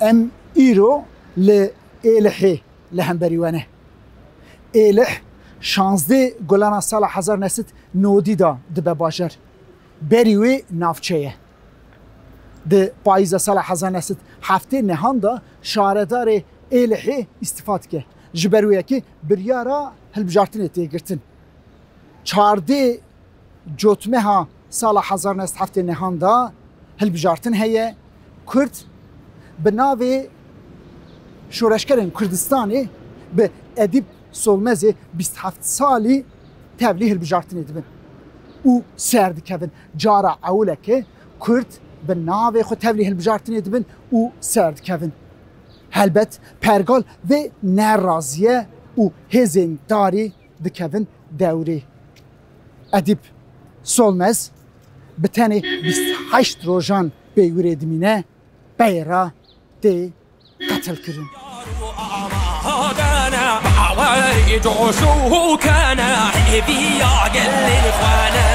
ام ایرو لإلحي لهمبريوانه إلح شانزده گلان سال 1990 دا دبه باجر بریوی نافچه ده پاییز سال 1907 نهان دا شاردار إلحي استفاده که جبرویه که بریارا هلبجارتنه تیگرتن چارده جوتمه ها سال 1907 نهان دا هلبجارتن هیه کرد به ناو شورشکرین کردستانی به ادیب سولمزی 27 سالی تبلیغ هلبجارتن ادبن او سرد کبن جارا اوله که کرد به ناو خود تبلیغ هلبجارتن ادبن او سرد کبن هلبت پرگال و نرازیه او هزین داری دکبن دوری ادیب سولمز به تنه 28 روزان بیوری دمینه بیرا دی قتل کرن جوشو كان حبي يعقل اخوانه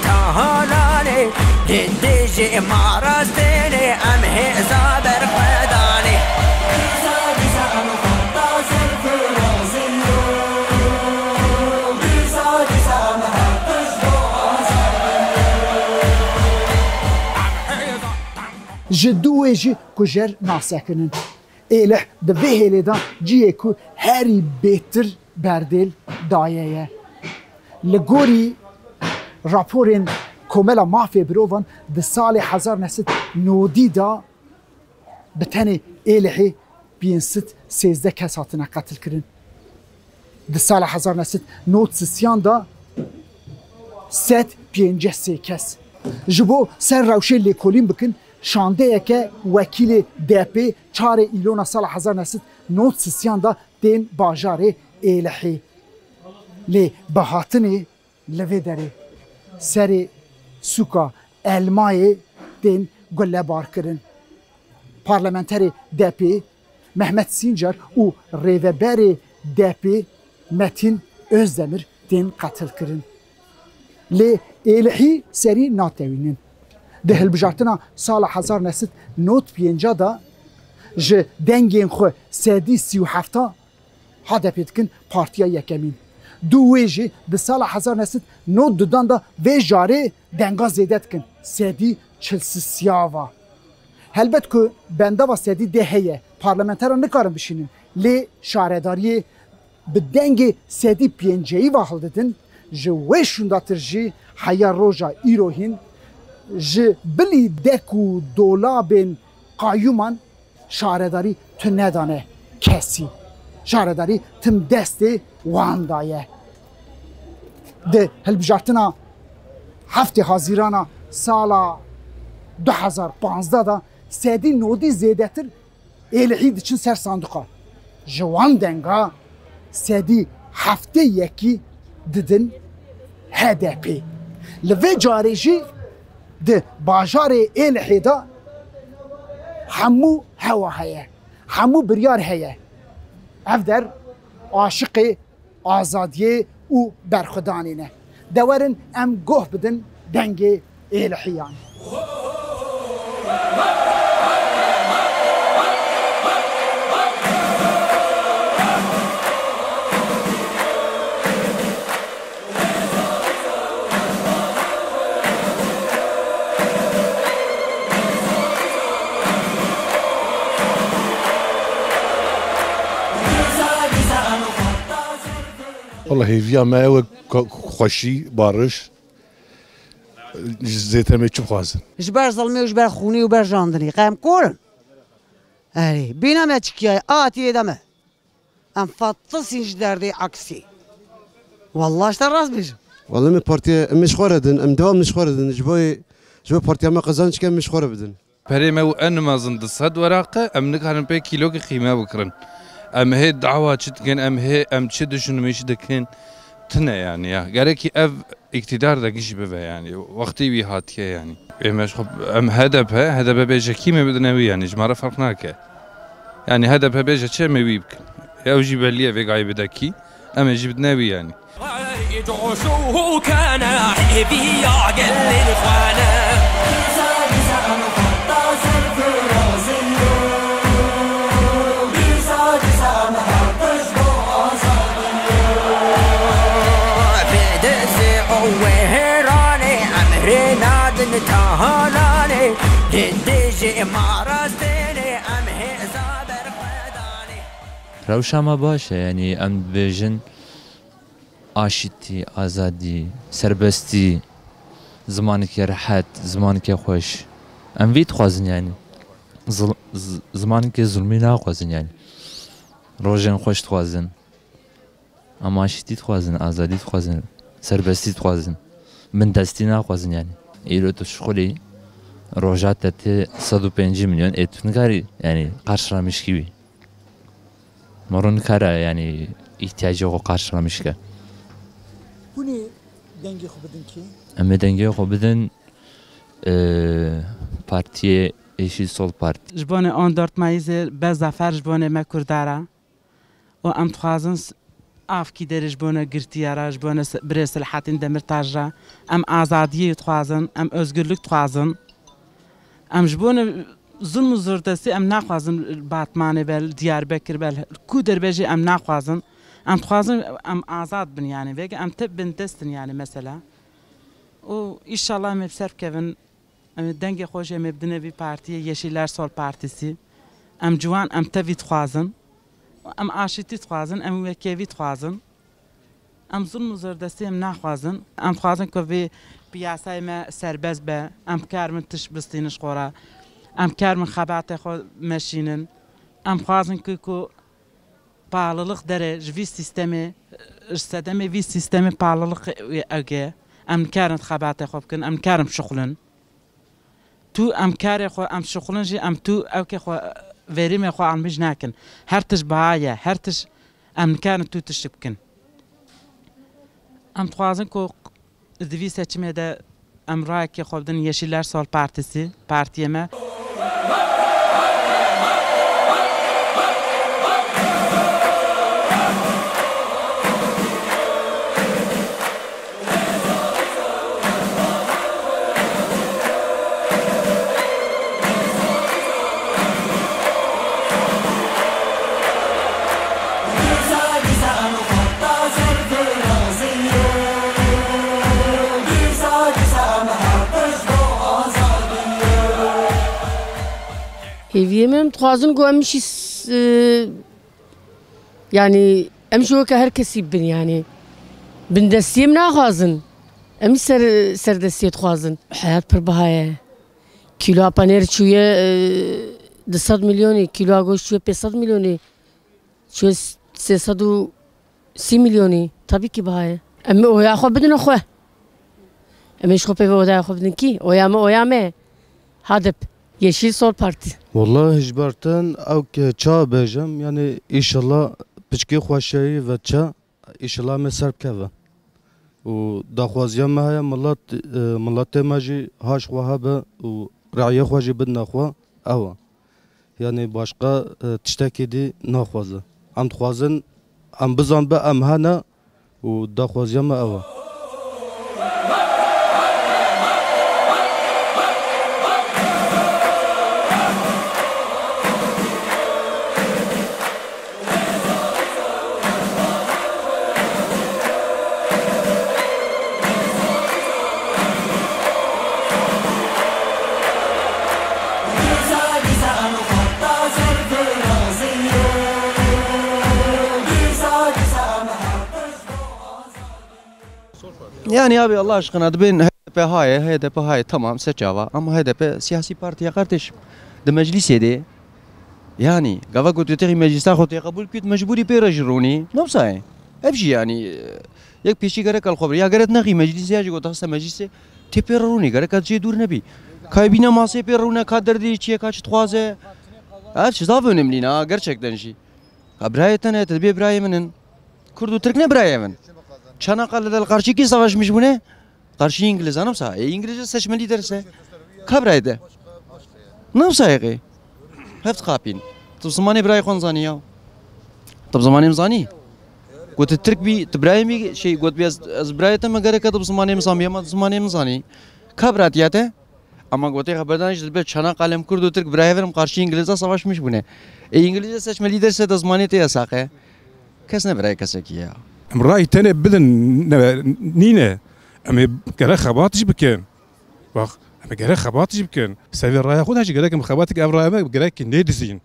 تهاناني جديجي مارستيني امهي زابر خداني جدو جي كجر ناسكنن إلح دبهيلي دا جيكو هاري بيتر بردل دايا لغوري راپورین کوملا مافی بروان د سال 1990 دا به تن إلحي 513 کس هاتنه قتل کرن د سال 1993 دا 153 کس جبو سر روشه لیکولین بکن شانده که وکیل دپی 4 ایلون سال 1993 دا دین باجار إلحي لی بهاتنی لوی داره سر سوکا المای دین گله بار کرن پارلمانتر دپی محمد سینجر او ریوبر دپی متین özdemir دین قتل کرن لی إلحي سری ناتوینن ده هلبجارتنا سال 1995 دا ج دنگین خو سدی 37 هدف کن پارتیا یکمین دو ویجی ده سال 1992 دا وی جاری دنگا زیدت کن سدی 43 هلبت که بنده و سدی دهیه پارلمانتر نکارم بشینن لی شهرداری به دنگ سدی پینجهی واحل دادن جوه شونداتر جی حیا روژا ایروهین جه بلی دکو دولابین قایومان شهرداری تو ندانه کسی شهرداری تم دسته وان دایه ده هلبجارتنا هفته حاضرانا سالا 2015 دا سدی نودی زیدتر إلحي دچن سر صندوقا جوان دنگا سدی هفته یکی ددن HDP لوی جاريجي ده باجار إلحي دا همو هوا هيا همو بريار هيا افدر عاشق آزادیه او برخدانینه دورن ام گوه بدن دنگ إلحيان والله هي ما هو خوشي بارش زيت ما تشوف خازن جبر ظلمي وجبر خوني وبر جاندني قام كورن هاري بينا ما تشكي آتي دمه ام فطسين جدردي عكسي والله اشتراس بيج والله من بارتي مش خوردن ام دوام مش خوردن جبوي بارتي ما قزانش كان مش خوردن بريمه وان ما زند صد ورقه ام نكهن بي كيلو قيمه بكرن ام هي دعوه تشتكن ام هي ام تشدشن مش دكن تنا يعني يا قالك اف اقتدار دقيش بها يعني وقتي بيهاتيه يعني مش خب ام هدف بيجي كيما بدناوي يعني جماعه فرقناك يعني هذا بهبيجة شيء ما بيبكن يا وجي باليه في قايب دكي أما جبت نبي يعني شو كان حبي يا قل الإخوانة وهراني أمرنا دنتهالاني لديجي مارستيني أمهي زابر خداني روشا ما باشه يعني ام بيجن آشتی آزادی سربستی زمانی که راحت زمانی که خوش ام وید خوازن یعنی زمانی که ظلمی نخوازن یعنی روزن خوش خوازن اما آشتی خوازن آزادی خوازن سربستی خوازن من دستی نخوازن یعنی ایرو تو شغلی روزات ته 105 میلیون اتفنگاری یعنی قرشلاmış gibi مرون kara yani ihtiyacı o karşılamış ki Huni denge xwe bidin ki? Em dengê xwe bidin Partiyê Yeşil Sol Parti. Ji bonê 14 Mayîsê bezafer ji bonê me Kurdara û em dixwazin avkî derê ji bonê girtiyara ji bonê birê Selahattin Demirtaş ra em azadiyê dixwazin em özgürlük dixwazin em ji bonê zulm û zordestî em naxwazin Batmanê bel Diyarbekir bel ku derbêjî em naxwazin em dixwazin em azad bin yani vêga em tê bin destin yani mesela û îşallah em ê bi ser bikevin em ê dengê xwe jî em ê bidine vî partiyê Yeşiller Sol Partîsî em ciwan em tevî dixwazin em aşîtî dixwazin em wekevî dixwazin em zulm û zordestî em naxwazin em dixwazin ku vê piyasayê me serbest be em kar min tiş bistînin ji xwe em kar min xebatê xwe meşînin em dixwazin ku pahalılık derê ji vî sîstemê ji sedemê vî sîstemê pahalılık ege em nikarin xebatê xwe bikin em nikarin bişuxulin tu em karê xwe em şuxulin jî em tu ewkê xwe verîmê xwe amîj nakin her tişt biha ye her tişt em nikarin tu tiştî bikin em dixwazin ku di vî seçimê de em rayekê xwe bidin Yeşiller Sol Partîsî partiyê me Heviyemem tuhazın go'amışı yani emşo ki herkesi bin yani bin destiyem nahazın em ser destiyet tuhazın hayat per bahaya kilo paner çuye 200 milyoni kilo agoş çuye 500 milyoni çuye 330 milyoni tabii ki bahaya em oya xwe bidin xwe em eş xwe pe oya xwe bidin ki oya me hadep Yeşil Sol Parti. والله هجبرتن او که چا بجم یعنی ایشالله پچکی خوشایی و چا ایشالله می سرب که و دخوازیم ما های ملت ماجی هاش خواه به و رعیه خواجی بد نخواه او یعنی باشقا تشتکی دی نخوازه ام دخوازن ام بزن به ام هنه و دخوازیم او Yani abi Allah aşkına ben HDP hayır tamam seçava ama HDP siyasi partiye kardeşim de meclisede yani gava götürtüğü meclisler hotuya kabul kut mecburi perajruni ne yapsayı hepsi yani yak peşi gerek al xaber ya gerek nahi meclisi ya jgo dasta meclisi teperruni gerek acı dur nebi kaybine masaya perruna kaderdi içiye kaç tuaze her şey daha önemli na gerçekten şey kabrayeten et bir İbrahim'in Kurdu Türk ne İbrahim'in Çanakkale'de karşı ki savaşmış bu ne? Karşı İngiliz anımsa. İngilizce seçmeli derse. Kabraydı. Ne yapsa ya ki? Hep kapın. طب زماني براي خون زاني طب زماني مزاني قلت الترك بي تبراي مي شيء قلت بي از براي تم غير كتب زماني مزامي ما زماني مزاني كبراتياته اما قلت خبردانش دبي چنا قلم کرد و ترک براي ورم قارشي انگلیزا savaş مش بونه انگلیزا seçmeli derse de زماني te yasak كاس نبراي كاسكيا امرأي تاني بدن نينا اما قال خباطش بكن واخ اما قال خباطش بكن سافي الراي خذها شي قال لك مخباتك ابراي ما قال لك ندزين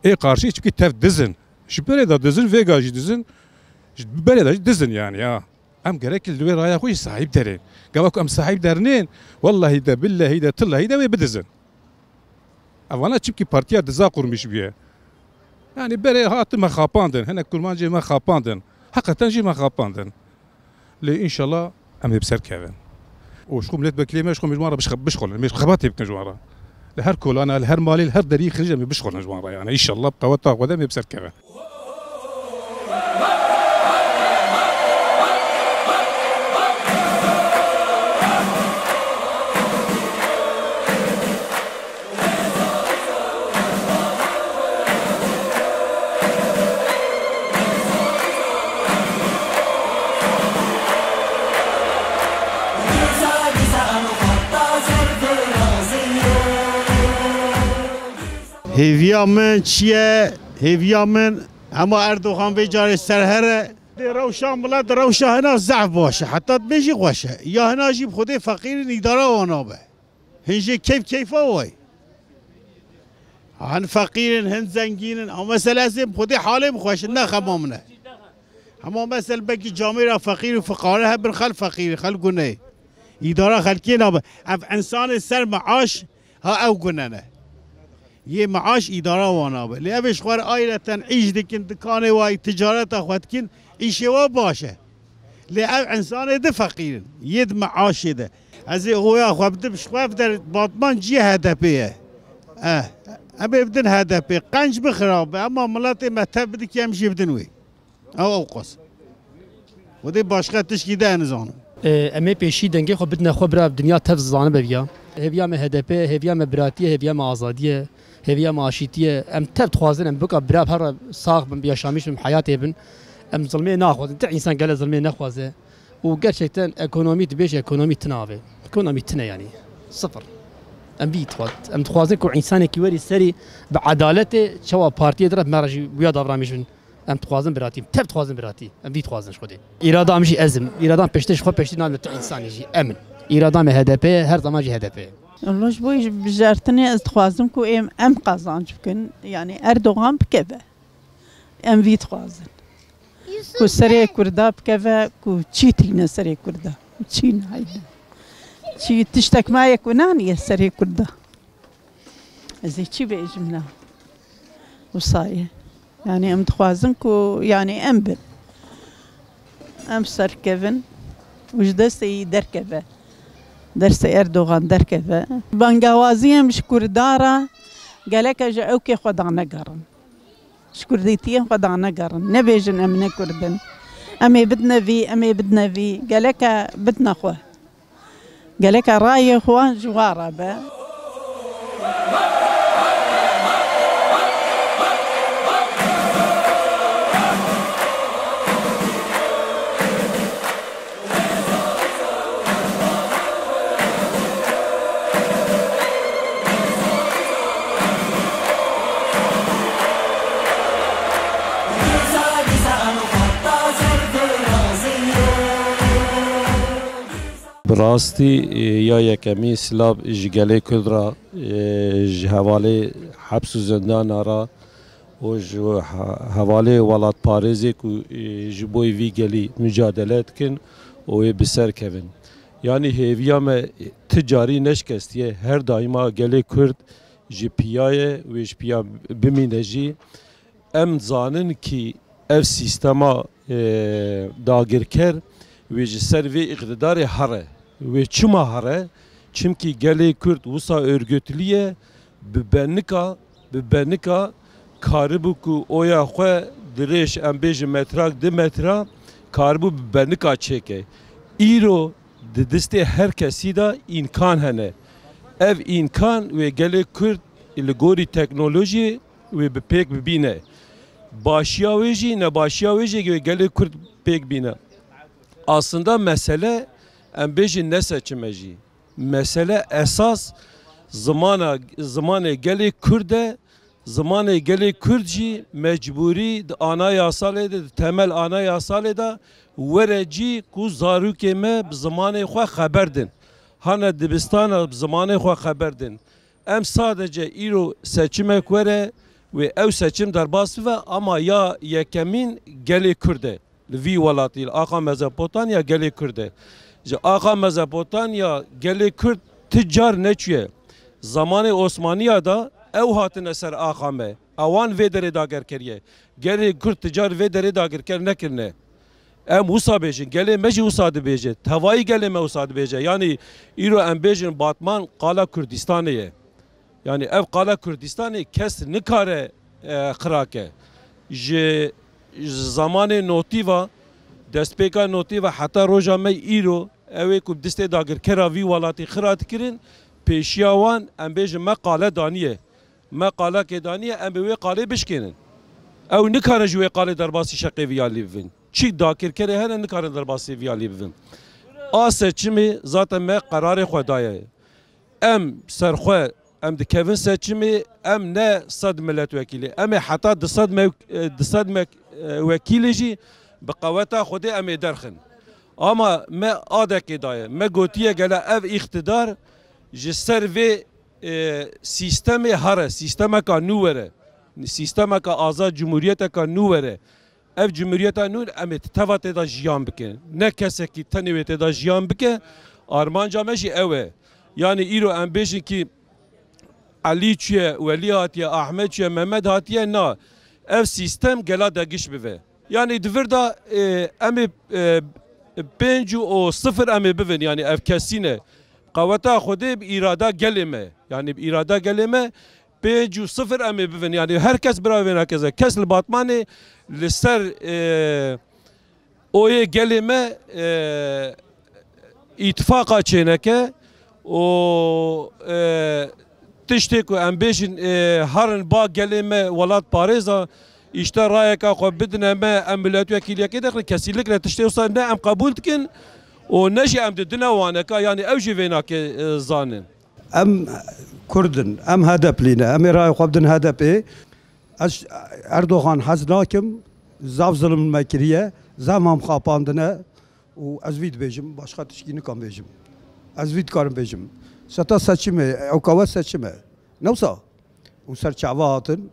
اي قارشي تشكي تاف دزن شبري دا دزن فيجا جي دزن بلي دا دزن يعني ام قال لك الوي راي اخوي صاحب دارين قال لكم ام صاحب دارنين والله دا بالله دا تلا دا بدزن اولا تشكي بارتيا دزاقور مش بيه يعني بري هات ما خاباندن هنا كل ما جي ما خاباندن حقا جي ما خاباندن لي ان شاء الله ام بسر كافن وشكون ملات بكلمه شكون مجمره بشغل مش خباتي بكنجواره لهر كل انا لهر مالي لهر دري خرج بشغل نجمره يعني ان شاء الله بقوات غدا بسر كافن هیویا من چیه؟ هیویا من اما اردوغان بیجاری سرهره روشان بلد روشا هنا ضعف باشه حتی بیجی خوشه یا هنا جیب خود فقیر نیداره وانابه هنجی کیفه وای هن فقیرن هن زنگینن اما مثلا ازیم خود حاله بخوشه نه خمامنه اما مثلا بکی جامعه را فقیر و فقاره هبر خل فقیر خل گونه اداره خلکی نابه اف انسان سر معاش ها او گونه نه یه معاش اداره وانابه لیابش خوار آیرتن ایش دکن دکانه وای تجارت اخوات کن ایشوا باشه لیاب انسان ده فقیر ید معاش ده از هویا خو بدم شواف در باطمان جی هدفیه ابي بدن هدفي قنج بخراب اما ملاتي مهتب بدك يمشي بدنوي او قص ودي باشقه تشكي ده نزانه امي بيشي دنگي خو بدنا خبره بدنيا تفزانه بيا هيفيا ما هدفي هيفيا ما براتيه هيفيا ما ازاديه هيفيا ما عشيتيه ام تب تخوازن ام بقى براب هر صاغ من بيا شاميش من حياتي ابن ام ظلمي ناخذ انت انسان قال ظلمي ناخذه وقرشتن ايكونومي تبيش ايكونومي تنافي ايكونومي تنا يعني صفر ام بيتوات ام تخوازن كو انسان كيوري سري بعدالته شوا بارتي درب مرجي ويا دابراميش ام تخوازن براتي تب تخوازن براتي ام بيتخوازن شودي اراده مشي ازم اراده بيشتش خو بيشتي نال انسان يجي امن اراده ما هدفه هر زمان جي هدفه والله بوي بجارتني از تخوازن كو ام قازانج بكن يعني اردوغان بكفه ام بيتخوازن كو سري كردا بكفه كو تشيتينا سري كردا تشين هايدا چی تشتک ما يكونان سري كردا زي چی بيجمنا وصايه يعني ام تخوازنكو يعني ام بن ام سر كيفن وش دستي دركفه درسي اردوغان دركفه بانغوازيه مش كردارا قالك جاوكي خدانا قرن شكرديتين خدانا قرن نبيجن امنا كردن امي بدنا في قالك بدنا خوه قالك راي خوان جواره با براستی یا یکمی سلاب جگله کدرا جهواله حبس و زندان را و جهواله ولات پارزی کو جبوی وی گلی مجادلت کن و بسر کن یعنی هیویام تجاری نشکستیه هر دایما گله کرد جی پیای و جی پیا بمینه جی ام زانن کی اف سیستما داگرکر و جی سر وی اقتدار هره و چما هره چمکی گله کرد وسا örgütliye ببنکا کاربو کو اویا خو درش ام بیج متراک د مترا کاربو ببنکا چکه ایرو د دسته هر کسی دا امکان هنه اف امکان و گله کرد لگوری تکنولوژی ve pek bibine. Başya veji ne başya veji gele Kürt pek bine. Aslında mesele em bejin ne seçimeci. Mesele esas zamanı gele Kürt'e zamanı gele Kürtçi mecburi ana yasal temel ana yasal da vereci ku zaruke me zamanı xwe xeberdin. Hane dibistana zamanı xwe xeberdin. Em sadece îro seçimek were ve ev seçim derbas ve ama ya yekemin gelê Kürde li vî welatî axa Mezopotamya gelê Kürde ji axa Mezopotamya gelê Kürt ticar neçûye zamanê Osmaniya da ew hatine ser axa me ewan vê derê dagir kiriye gelê Kürt ticar vê derê dagirker nekirine em wisa bêjin gelê me jî wisa dibêje tevayî gelê me wisa dibêje yani îro em bêjin Batman qala Kurdistanê ye yani ev qala Kurdistanê kes nikare xirake ji zamanê notiva destpêka notiva heta roja me îro ew ê ku distê dagirkera vî welatî xira dikirin pêşiya wan em bêjin me qale daniye me qalekê daniye em bi wê qalê bişkênin ew nikare ji wê qalê derbasî şeqê viyalî bivin çî dakirkerê hene nikarin derbasî viyalî bivin a seçimê zaten me qerarê xwe daye em serxwe em dikevin seçimê em ne sed milletvekîlê em ê heta di sed wekîlê jî bi qeweta Xwedê em ê derxin ama me adekê daye me gotiye gele ev îxtidar ji ser vê sîstemê here sîstemeka nû were sîstemeka azad cumhuriyeteka nû were ev cumhuriyeta nû em ê teva tê da jiyan bikin ne kesekî tenê wê tê da jiyan bike armanca me jî ew e yani îro em bêjin kî Ali çiye, Veli hatiye, Ahmet çiye, Mehmet hatiye na. Ev sistem gela degiş bive. Yani divir da emi 5-0 emi bivin yani ev kesine. Qavata Xwedê bi irada geleme. Yani bi irada geleme 5-0 emi bivin. Yani herkes biraven herkese. Kes li Batmanê li ser oyê geleme ittifaka çêneke o tiştê ku em bêjin herin ba gelê me welat parêza îşte rayeka xwe bidine me em milletvekîliyekê dixin kesîlikle tiştê wisa ne em qebûl dikin û ne jî em didine waneka yani ew jî vê nake zanin. Em Kurdin, em HDP'lîne, em ê rayê xwe bidin HDP. Ez Erdoğan hez nakim, zav zilim me kiriye, zemam xapandine û ez vî dibêjim, başka tişkî nikan bêjim. Ez vî dikarim bêjim. Seta seçimê, ew qewet seçim e. Newsa û serçava hatin,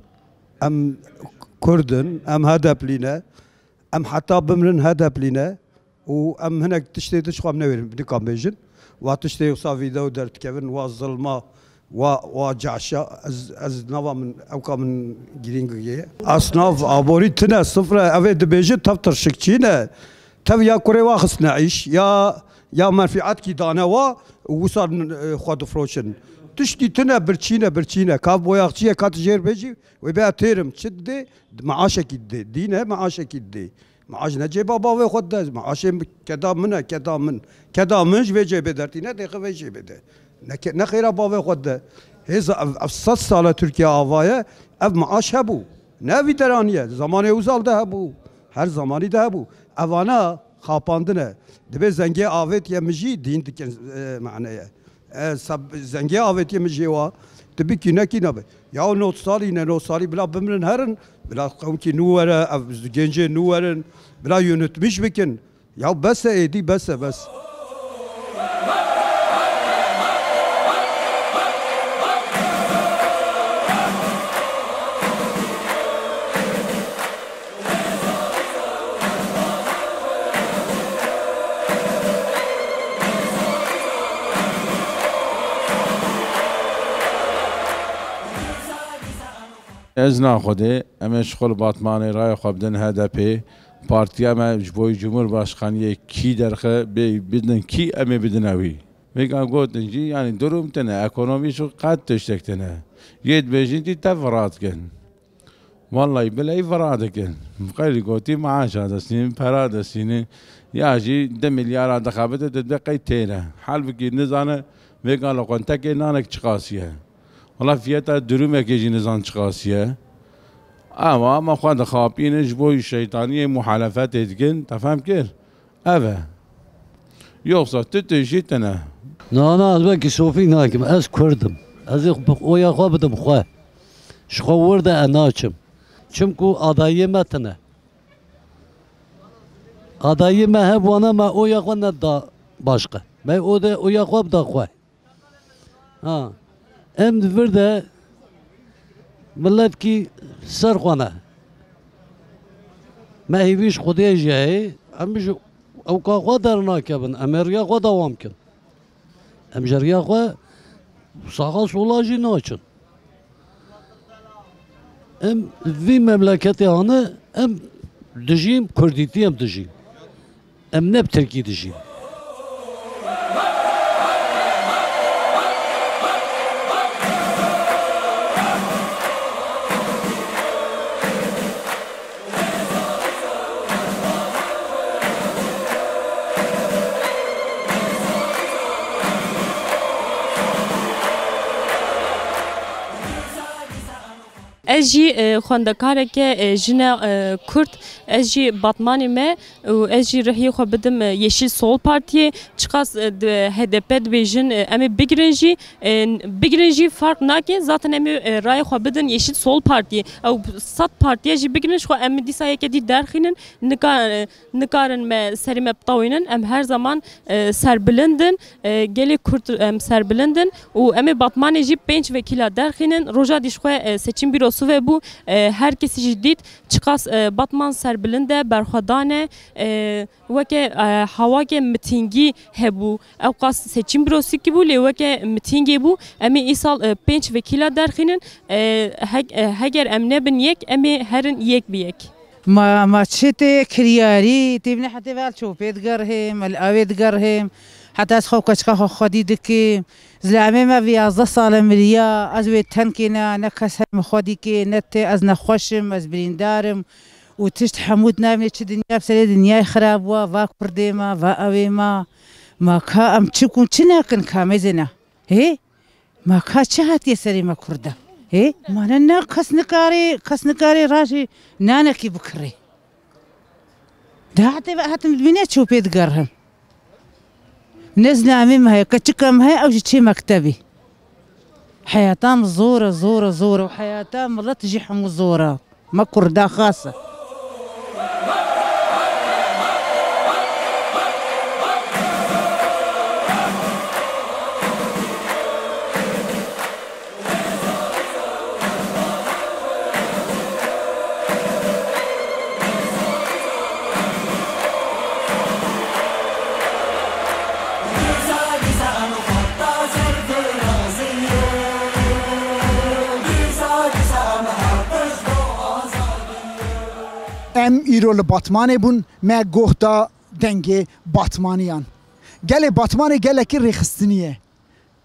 em Kurdin, em HDP'lîne, em heta bimirin HDP'lîne û em hinek tiştê diç xwe em newêrin nikan bêjin. Wa tiştê wisa vîdeo derdikevin, wa zilma, wa caşa, ez nava min ewka min girîngiyê. Asnav aborî tune sıfra ev ê dibêjin tev tirşikçî ne. Tev ya kurê wa xistine îş ya menfiatkî dane wa wisa xwe difroşin. Tiştî tune birçîne kav boyaxçiye kat jêr bêjî wê bêya têrim çi didê maaşekî didê dîne maaşekî didê. Maaş ne cêba bavê xwe de maaşê keda min e keda min ji vê cêbê dertîne dêxe vê cêbê de. Ne xêra bavê xwe de. Hêza ev 100 sala Tirkiye avaye ev maaş hebû. Ne vî deraniye zamanê uzal de hebû. Her zamanî de hebû. Evana xapandine. Dibe zengê avêtiye min jî dîn dikin maneye. Zengê avêtiye min jê wa dibî kînekî nabe. Ya 90 salî ne 90 salî bila bimirin herin bila qewmkî nû were ev gencê nû werin bila yönetmiş bikin. Ya bes e êdî bes e bes. Ez naxwedê em ê ji xwe li Batmanê raya xwe bidin HDP partiya me ji bo Cumhurbaşkaniyê kî derxe bidin kî em ê bidin wî. Vêga gotin jî yani durum tune ekonomî şo qet tiştek tune. Yê dibêjin tî tev vira dikin. Vallahi bileyî vira dikin. Qeylî gotî maaşa desînin, pera desînin ya jî 2 milyara dixebite dide qey têne. Halbikî nizane vêga li xwentekê nanek çiqasiye. Valla fiyata dürümekê jî nizan çiqasiye. اما خود خابين جبوي شيطانيه محالفات ادكن تفهم كير افا يوصل تتجيتنا نه از بکی صوفی ناکم از کردم از اویا خواه بدم خواه شخورده اناچم چمکو آدایی متنه آدایی ما هبوانه ما اویا خواه ندا başka ben o da اویا خواه بدا خواه ها ام دفرده ملت کی سر خوانه ما هیویش خودی جایی امش او کا خود در ناکبن امریا خود دوام کن ام جریا خود ساقا سولاجی ناچن ام وی مملکتی هانه ام دجیم کردیتی ام دجیم ام نب ترکی دجیم اجي خوندكارك جنا كرد اجي باتماني ما و اجي رهي خو بدم يشيل سول بارتي تشخاص HDP دبيجن امي بيجرنجي فرق ناكي zaten امي راي خو بدن يشيل سول بارتي او سات بارتي اجي بيجرنج خو امي دي سايك دي دارخينن نكارن ما سريم بطوينن ام her zaman serbilindin geli kurt serbilindin و امي باتماني جي 5 vekila darkhinin roja diş xwe seçim bürosu ve bu herkesi ciddi çıkas Batman serbilinde berxadane veke havake mitingi hebu evqas seçim bürosu ki bu leveke mitingi bu emi isal 5 vekila darkhinin heger emne bin yek emi herin yek biyek ما تشتي كرياري تبني حتى بالشوفيت قرهم الأويد قرهم حتى أسخو كشكا خدي دكي زلامي ما في أزا صالة مريا أزوي تنكينا نكسر مخدي كي نت أز نخوشم أز بريندارم وتشت حمود نامي تش دنيا بسري دنيا خراب وا كرديما وا أويما ما كا أم تشكون تناكن كامزنا هي ما كا تشهت يسري ما كرده هي ما لنا كسنكاري راشي نانا كي بكري ده حتى البنات شو بيت قرهم نزنا مما هي كتشكم هي أو شيء مكتبي حياتهم زورة وحياتهم لا تجي حمو زورة ما كردا خاصة ام ایرو لباتمانه بون ما گوهدا دنگ باتمانیان گله باتمانه گله کی رخصتنیه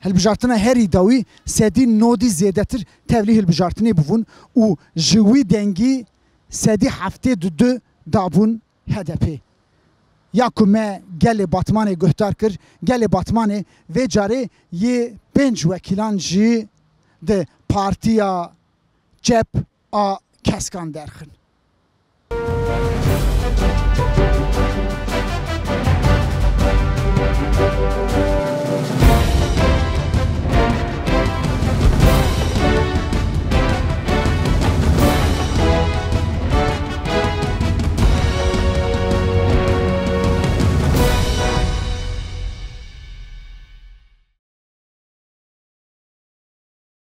هالبجارتنا هری داوی سدی نودی زیادتر تولیه هالبجارتنی بون و جوی دنگی سدی هفته دو دابون هدفه یا کمه گله باتمانه گهدار کر گله باتمانه و جاره یه 5 وکیلان جی ده پارتیا جپ آ کسکان درخن